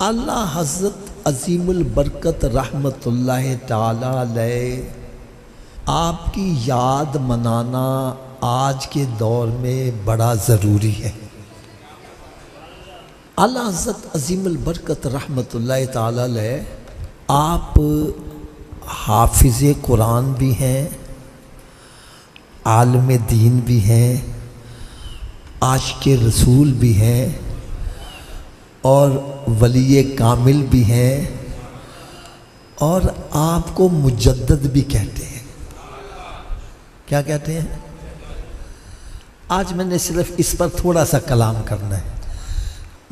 आला हज़रत अज़ीमुल बरकत रहमतुल्लाह ताला अलैह आपकी याद मनाना आज के दौर में बड़ा ज़रूरी है। आला हज़रत अज़ीमुल बरकत रहमतुल्लाह ताला अलैह आप हाफिज़े कुरान भी हैं, आलिम दीन भी हैं, आशिक़े रसूल भी हैं और वली कामिल भी हैं और आपको मुजद्दद भी कहते हैं। क्या कहते हैं? आज मैंने सिर्फ इस पर थोड़ा सा कलाम करना है।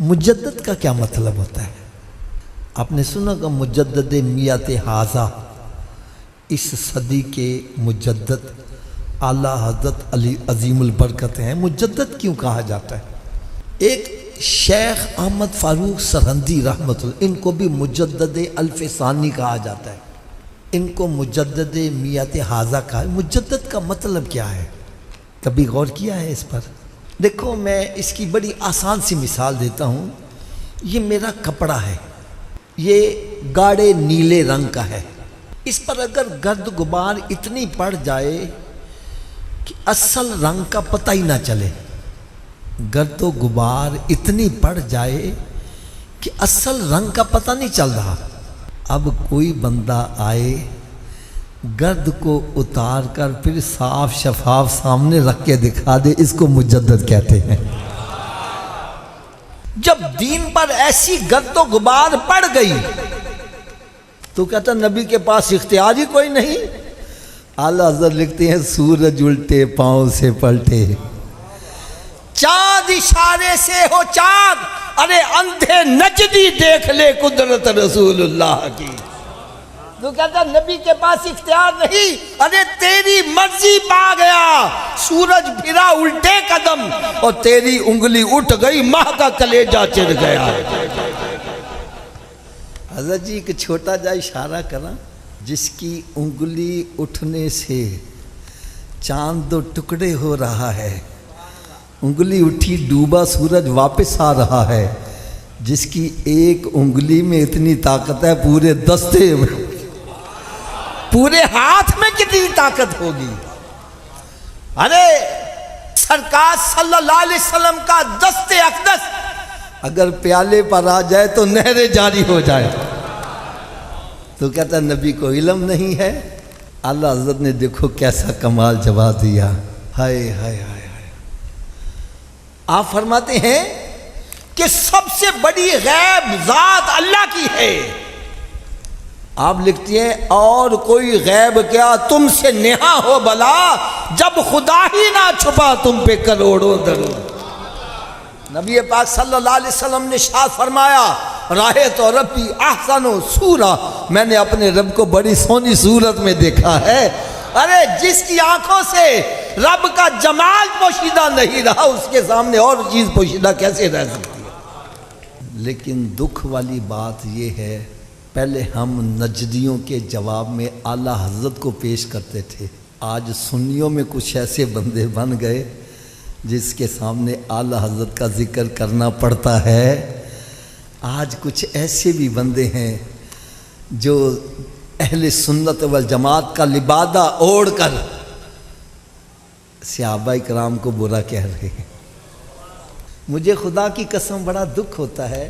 मुजद्दद का क्या मतलब होता है? आपने सुना कि मुजद्दद मियात हाजा, इस सदी के मुजद्दद आला हज़रत अली अज़ीमुल बरकत हैं। मुजद्दद क्यों कहा जाता है? एक शेख अहमद फ़ारूक सरहंदी रहमतुल्लाह, इनको भी मुजद्दद अल्फ़सानी कहा जाता है, इनको मुजद्दद मियात हाजा कहा। मुजद्दद का मतलब क्या है? कभी गौर किया है इस पर? देखो, मैं इसकी बड़ी आसान सी मिसाल देता हूँ। ये मेरा कपड़ा है, ये गाढ़े नीले रंग का है। इस पर अगर गर्द गुबार इतनी पड़ जाए कि असल रंग का पता ही ना चले, गर्द गुबार इतनी पड़ जाए कि असल रंग का पता नहीं चल रहा। अब कोई बंदा आए, गर्द को उतार कर फिर साफ शफाफ सामने रख के दिखा दे, इसको मुजद्दद कहते हैं। जब दीन पर ऐसी गर्द गुबार पड़ गई तो कहता नबी के पास इख्तियार ही कोई नहीं। आला हज़रत लिखते हैं, सूरज उल्टे पांव से पलटे, चाँद इशारे से हो चाँद, अरे अंधे नजदी देख ले कुदरत रसूलुल्लाह की। तो कहता नबी के पास इख्तियार नहीं, अरे तेरी मर्जी पा गया। सूरज फिरा उल्टे कदम और तेरी उंगली उठ गई, माँ का कलेजा चिर गया। हज़रत जी एक छोटा जा इशारा करा, जिसकी उंगली उठने से चांद दो टुकड़े हो रहा है, उंगली उठी डूबा सूरज वापस आ रहा है। जिसकी एक उंगली में इतनी ताकत है, पूरे दस्ते में, पूरे हाथ में कितनी ताकत होगी। अरे सरकार सल्लल्लाहु अलैहि वसल्लम का दस्ते अक़दस अगर प्याले पर आ जाए तो नहरें जारी हो जाए। तो कहता नबी को इल्म नहीं है। आला हज़रत ने देखो कैसा कमाल जवाब दिया। हाय हाय हाय। आप फरमाते हैं कि सबसे बड़ी गैब ज़ात अल्लाह की है। आप लिखती हैं, और कोई गैब क्या तुमसे नेहा हो भला, जब खुदा ही ना छुपा तुम पे करोड़ों दरूद। नबी पाक सल्लल्लाहु अलैहि वसल्लम ने शाद फरमाया, राहे तो रब्बी अहसनो सूरा, मैंने अपने रब को बड़ी सोनी सूरत में देखा है। अरे जिसकी आंखों से रब का जमाल पोशीदा नहीं रहा, उसके सामने और चीज़ पोशीदा कैसे रह सकती है? लेकिन दुख वाली बात यह है, पहले हम नजदियों के जवाब में आला हज़रत को पेश करते थे। आज सुन्नियों में कुछ ऐसे बंदे बन गए जिसके सामने आला हज़रत का जिक्र करना पड़ता है। आज कुछ ऐसे भी बंदे हैं जो अहले सुन्नत वल जमात का लिबादा ओढ़ कर सहाबा कराम को बुरा कह रहे हैं। मुझे खुदा की कसम बड़ा दुख होता है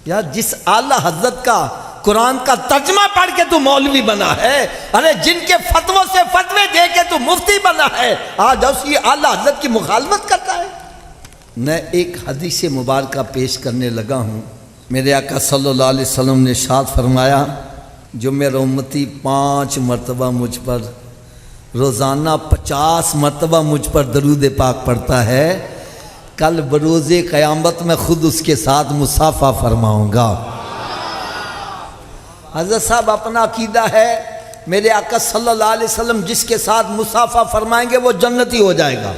यार, जिस आला हज़रत का कुरान का तर्जमा पढ़ के तू मौलवी बना है, अरे जिनके फतवों से फतवे दे के तू मुफ्ती बना है, आज उसी आला हज़रत की मुखालफत करता है। मैं एक हदीस मुबारक पेश करने लगा हूँ। मेरे आका सल्लल्लाहु अलैहि वसल्लम ने इरशाद फरमाया, जो मेरा उम्मती 5 मरतबा मुझ पर रोज़ाना 50 मरतबा मुझ पर दरूद पाक पढ़ता है, कल बरोज़े क़यामत में खुद उसके साथ मुसाफ़ा फरमाऊँगा। हज़रत साहब अपना अकीदा है, मेरे आका सल्लल्लाहु अलैहि वसल्लम जिसके साथ मुसाफ़ा फरमाएंगे वो जन्नती हो जाएगा।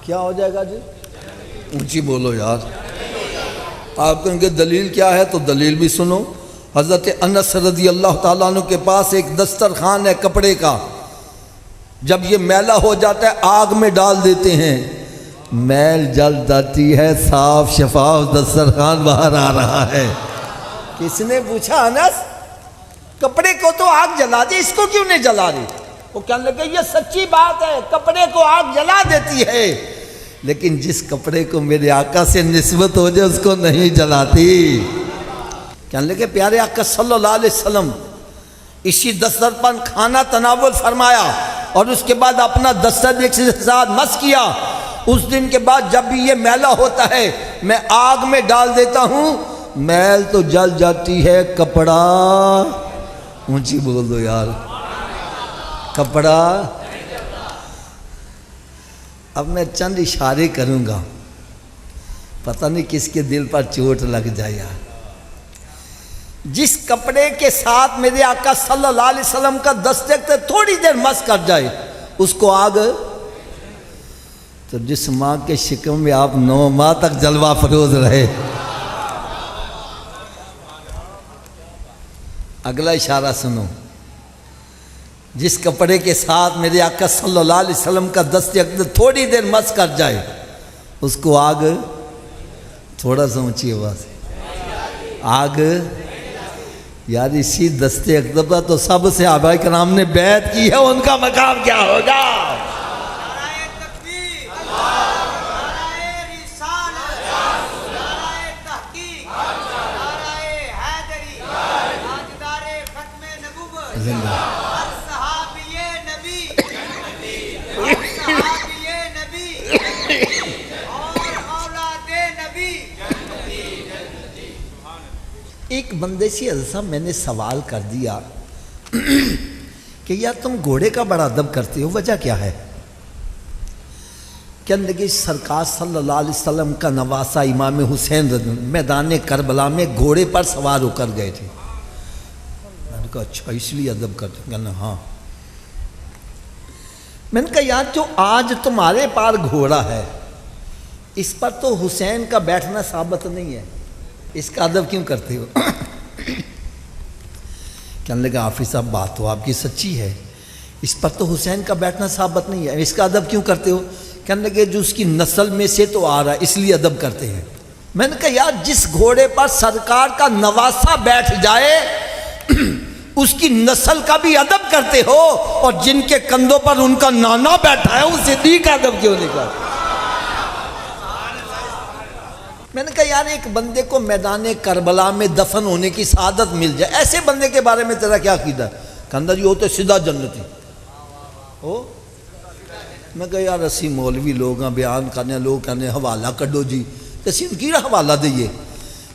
क्या हो जाएगा जी? ऊंची बोलो यार। आप कहेंगे दलील क्या है, तो दलील भी सुनो। हज़रत अनस रज़ी अल्लाह ताला अन्हु के पास एक दस्तरखान है कपड़े का, जब ये मैला हो जाता है आग में डाल देते हैं, मैल जल जाती है, साफ शफाफ दस्तरखान बाहर आ रहा है। किसने पूछा अनस कपड़े को तो आग जला दी, इसको क्यों नहीं जला रही? वो कहने लगे ये सच्ची बात है, कपड़े को आग जला देती है, लेकिन जिस कपड़े को मेरे आका से निस्बत हो जाए उसको नहीं जलाती। कहने लगे प्यारे आका सल्लल्लाहु अलैहि वसल्लम इसी दस्तर पर खाना तनावुल फरमाया और उसके बाद अपना दस्तर एक साथ मस किया। उस दिन के बाद जब भी ये मैला होता है मैं आग में डाल देता हूँ, मैल तो जल जाती है, कपड़ा ऊंची बोल दो यार, कपड़ा। अब मैं चंद इशारे करूँगा, पता नहीं किसके दिल पर चोट लग जाए यार। जिस कपड़े के साथ मेरे आका सल्लल्लाहु अलैहि वसल्लम का दस्तक से थोड़ी देर मस कर जाए उसको आग, तो जिस माँ के शिकम में आप 9 माह तक जलवा फरोज रहे। अगला इशारा सुनो, जिस कपड़े के साथ मेरे आका सल्लल्लाहु अलैहि वसल्लम का दस्तक थोड़ी देर मस कर जाए उसको आग, थोड़ा सा ऊंची आवाज से, आग। यार इसी दस्ते अकबर तो सबसे आबाई कराम ने बैत की है, उनका मकाम क्या होगा? एक बंदे से ऐसा मैंने सवाल कर दिया कि यार तुम घोड़े का बड़ा अदब करते हो, वजह क्या है? कहने लगे सरकार सल्लल्लाहु अलैहि वसल्लम का नवासा इमाम हुसैन मैदान करबला में घोड़े पर सवार होकर गए थे। मैंने कहा अच्छा इसलिए अदब करते? कहना हाँ। मैंने कहा यार जो आज तुम्हारे पार घोड़ा है इस पर तो हुसैन का बैठना साबित नहीं है, इसका अदब क्यों करते हो? कहने लगा हाफिज साहब बात तो आपकी सच्ची है, इस पर तो हुसैन का बैठना साबित नहीं है, इसका अदब क्यों करते हो? कहने लगे जो उसकी नस्ल में से तो आ रहा है इसलिए अदब करते हैं। मैंने कहा यार जिस घोड़े पर सरकार का नवासा बैठ जाए उसकी नस्ल का भी अदब करते हो, और जिनके कंधों पर उनका नाना बैठा है उस सिद्दीक का अदब क्यों नहीं करते? मैंने कहा यार एक बंदे को मैदान करबला में दफन होने की सआदत मिल जाए, ऐसे बंदे के बारे में तेरा क्या अकीदा? कहना जी वो तो सीधा जन्नती हो। मैं कहा यार असी मौलवी लोग हैं, बयान करने लोग कहने हवाला कड्डो जी, तो असी उनकी हवाला दईए।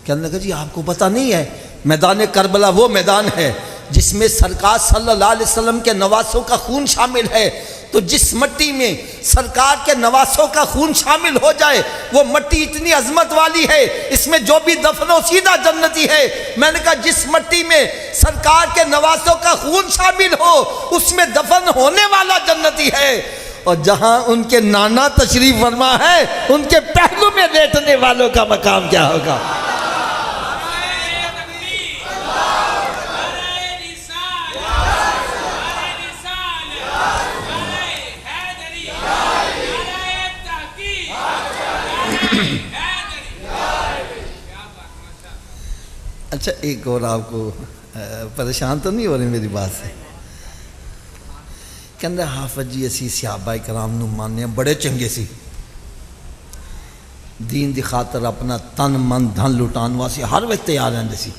कहने लगा जी आपको पता नहीं है मैदान करबला वो मैदान है जिसमें सरकार सल्लल्लाहु अलैहि वसल्लम के नवासों का खून शामिल है, तो जिस मट्टी में सरकार के नवासों का खून शामिल हो जाए वो मट्टी इतनी अजमत वाली है, इसमें जो भी दफन हो सीधा जन्नती है। मैंने कहा जिस मट्टी में सरकार के नवासों का खून शामिल हो उसमें दफन होने वाला जन्नती है, और जहां उनके नाना तशरीफ फरमा है उनके पहलू में लेटने वालों का मकाम क्या होगा? अच्छा एक और आपको परेशान तो नहीं हो रही मेरी बात से? कहते हाफिज जी असी सहाबा कराम नूं मानने बड़े चंगे सी, दीन की खातर अपना तन मन धन लुटाने वास्ते हर वक्त तैयार रहते सी,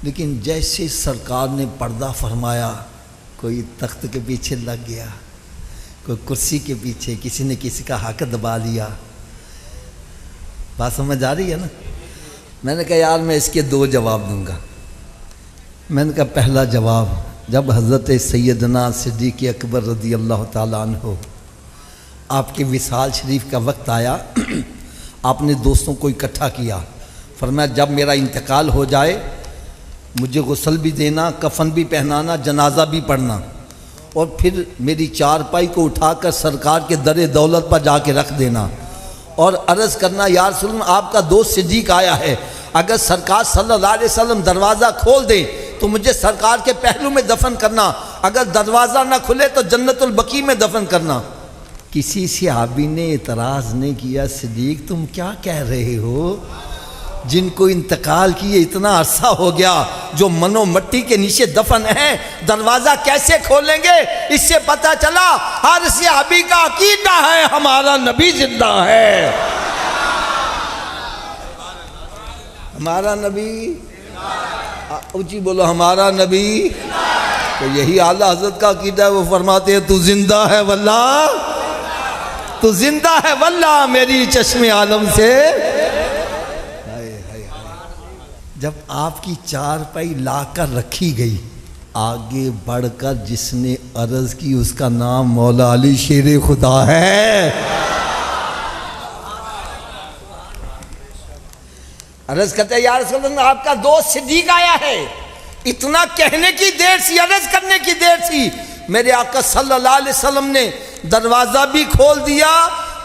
लेकिन जैसे सरकार ने पर्दा फरमाया कोई तख्त के पीछे लग गया, कोई कुर्सी के पीछे, किसी ने किसी का हक दबा लिया। बात समझ आ रही है ना? मैंने कहा यार मैं इसके 2 जवाब दूंगा। मैंने कहा पहला जवाब, जब हज़रत सैयदना सिद्दीक़ अकबर रज़ी अल्लाह ताला अन्हु आपके विसाल शरीफ का वक्त आया, आपने दोस्तों को इकट्ठा किया, फरमाया जब मेरा इंतकाल हो जाए मुझे गुस्ल भी देना, कफन भी पहनाना, जनाजा भी पढ़ना, और फिर मेरी चारपाई को उठाकर सरकार के दर दौलत पर जाके रख देना और अर्ज़ करना या रसूल अल्लाह आपका दोस्त सिद्दीक आया है, अगर सरकार सल्लल्लाहु अलैहि वसल्लम दरवाज़ा खोल दे तो मुझे सरकार के पहलू में दफन करना, अगर दरवाज़ा ना खुले तो जन्नतुल बकी में दफन करना। किसी सहाबी ने इतराज़ नहीं किया, सिद्दीक तुम क्या कह रहे हो, जिनको इंतकाल किए इतना अरसा हो गया, जो मनो मट्टी के नीचे दफन है, दरवाज़ा कैसे खोलेंगे। इससे पता चला हर सहाबी का अकीदा है हमारा नबी जिंदा है, हमारा नबी, ऊंची बोलो हमारा नबी। तो यही आला हजरत का अकीदा है। वो फरमाते हैं तू जिंदा है वल्ला, तू जिंदा है वल्ला मेरी चश्मे आलम से। जब आपकी चारपाई लाकर रखी गई, आगे बढ़कर जिसने अर्ज की उसका नाम मौला अली शेर खुदा है। अर्ज करते या रसूल अल्लाह आपका दोस्त सिद्दीक आया है। इतना कहने की देर थी, अर्ज करने की देर थी, मेरे आका सल्लल्लाहु अलैहि वसल्लम ने दरवाज़ा भी खोल दिया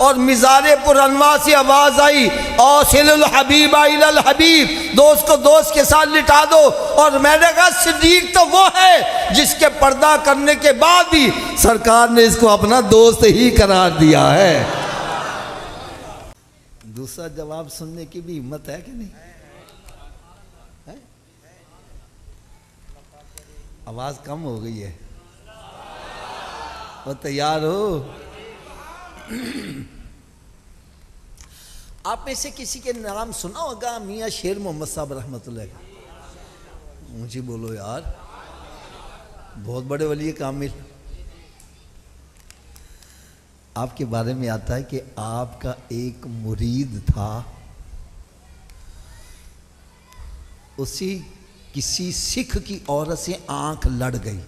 और मिज़ारे पुरअनवा से आवाज़ आई औसिलुल हबीब इलल हबीब, दोस्त को दोस्त के साथ लिटा दो। और मैंने कहा सिद्दीक तो वो है जिसके पर्दा करने के बाद भी सरकार ने इसको अपना दोस्त ही करार दिया है। दूसरा जवाब सुनने की भी हिम्मत है कि नहीं है? आवाज कम हो गई है, वो तैयार हो? आप में से किसी के नाम सुना होगा मियाँ शेर मोहम्मद साहब रहमतुल्लाह अलैह। मुझे बोलो यार, बहुत बड़े वली कामिल। आपके बारे में आता है कि आपका एक मुरीद था, उसी किसी सिख की औरत से आंख लड़ गई।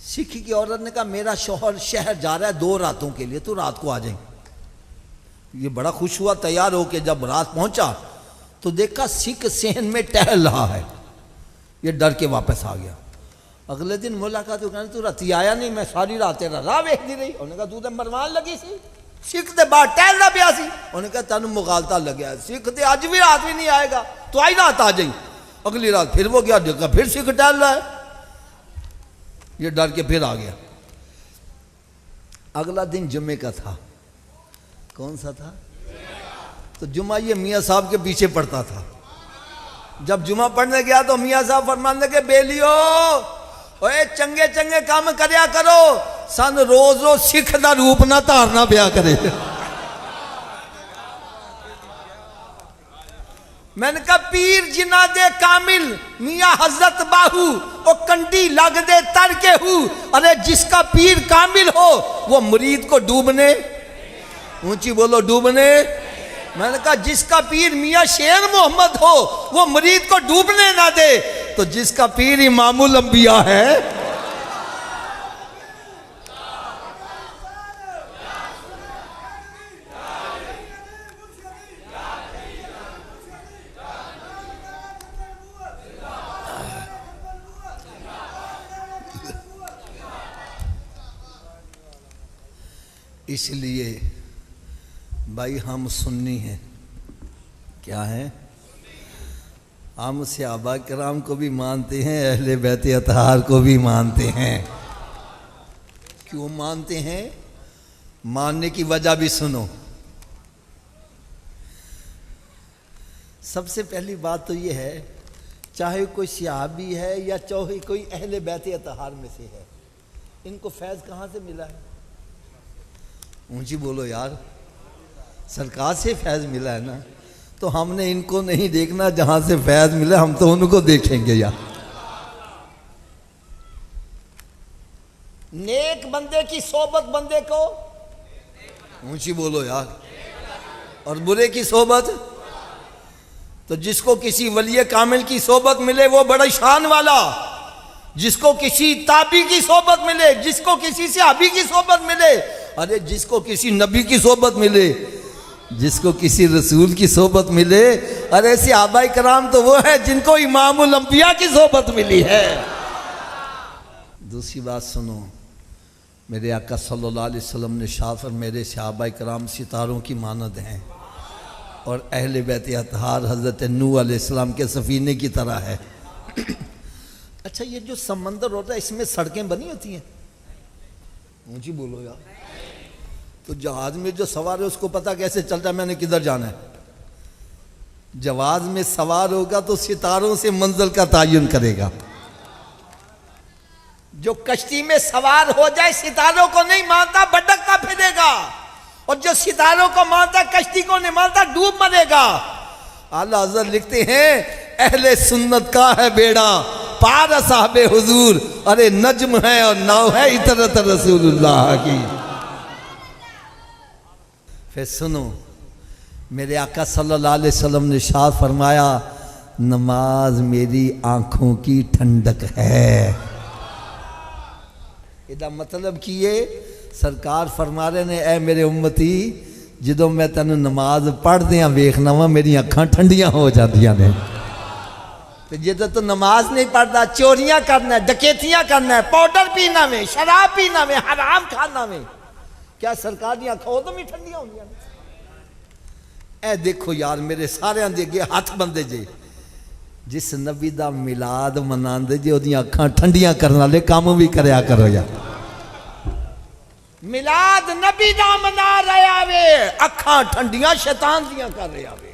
सिख की औरत ने कहा मेरा शौहर शहर जा रहा है 2 रातों के लिए, तो रात को आ जाए। ये बड़ा खुश हुआ, तैयार होके जब रात पहुंचा तो देखा सिख सहन में टहल रहा है। ये डर के वापस आ गया। अगले दिन मुलाकात हो गई, तू राती आया नहीं, मैं सारी रात तेरा राह वेखती रही। उन्होंने कहा तू तो मरवान लगी सी, सिख दे बाहर टहलना पिया सी। उन्होंने कहा तेन मुगालता लग्या, सिख दे अज भी रात भी नहीं आएगा, तो आई रात आ जाई। अगली रात फिर वो गया, देखा फिर सिख टहल रहा है। ये डर के फिर आ गया। अगला दिन जुम्मे का था। कौन सा था? तो जुम्मा ये मियाँ साहब के पीछे पड़ता था। जब जुम्मा पढ़ने गया तो मियाँ साहब फरमान लगे बेलियो ओए चंगे चंगे काम करया करो, सन रोज रोज सिख दा रूप ना धारना पिया करे। मैंने कहा पीर जिना दे कामिल मियाँ हजरत बाहू ओ कंडी लग दे तर के हूँ। अरे जिसका पीर कामिल हो वो मुरीद को डूबने, ऊंची बोलो डूबने। मैंने कहा जिसका पीर मियाँ शेर मोहम्मद हो वो मुरीद को डूबने ना दे, तो जिसका पीर इमामुल अंबिया है। इसलिए भाई हम सुन्नी हैं। क्या है? हम सहाबा किराम को भी मानते हैं, अहले बैत अतहार को भी मानते हैं। क्यों मानते हैं? मानने की वजह भी सुनो। सबसे पहली बात तो ये है, चाहे कोई सहाबी है या चाहे कोई अहले बैत अतहार में से है, इनको फैज़ कहाँ से मिला है? ऊंची बोलो यार, सरकार से फैज़ मिला है ना। तो हमने इनको नहीं देखना जहां से फैज़ मिला, हम तो उनको देखेंगे यार। नेक बंदे की सोबत बंदे को, ऊंची बोलो यार, और बुरे की सोबत। तो जिसको किसी वली कामिल की सोबत मिले वो बड़ा शान वाला, जिसको किसी ताबी की सोबत मिले, जिसको किसी सहाबी की सोबत मिले, अरे जिसको किसी नबी की सोबत मिले, जिसको किसी रसूल की सोबत मिले, अरे सहाबाए कराम तो वो है जिनको इमामुल अंबिया की सोबत मिली है। दूसरी बात सुनो, मेरे आका सल्लल्लाहु अलैहि वसल्लम ने शाफ़र मेरे सहाबाए कराम सितारों की मानद हैं और अहले बैत अतहार हज़रत नूह अलैहिस्सलाम के सफ़ीने की तरह है। अच्छा, ये जो समंदर होता है इसमें सड़कें बनी होती हैं, ऊंची बोलो यार। तो जहाज में जो सवार है उसको पता कैसे चलता है मैंने किधर जाना है? जहाज में सवार होगा तो सितारों से मंजिल का तयन करेगा। जो कश्ती में सवार हो जाए सितारों को नहीं मानता भटकता फिरेगा, और जो सितारों को मानता कश्ती को नहीं मानता डूब मरेगा। आला हज़रत लिखते हैं अहले सुन्नत का है बेड़ा पार साहबे हुजूर, अरे नज्म है और नाव है इतरत रसूलुल्लाह की। फिर सुनो, मेरे आका सल्लल्लाहु अलैहि वसल्लम ने इरशाद फरमाया नमाज मेरी आंखों की ठंडक है। इदा मतलब की ये सरकार फरमा रहे ने ऐ मेरे उम्मती जो मैं तेन नमाज पढ़दियां वेखना वा मेरी अखां ठंडियां हो जांदियां ने। तो जो तो नमाज नहीं पढ़ता चोरियां करना है, डकैतियां करना है, पाउडर पीना में, शराब पीना में, हराम खाना में, क्या सरकार दी अखां उदों ही ठंडियां होंदियां ने? ए देखो यार मेरे सारियां दे अगे हथ बंदे जे जिस नबी दा मिलाद मनांदे जे ओदियां अखां ठंडियां करने वाले काम भी करया करो यार। मिलाद नबी दा मना रहा वे अखां ठंडियां शैतान दियां कर रहा वे।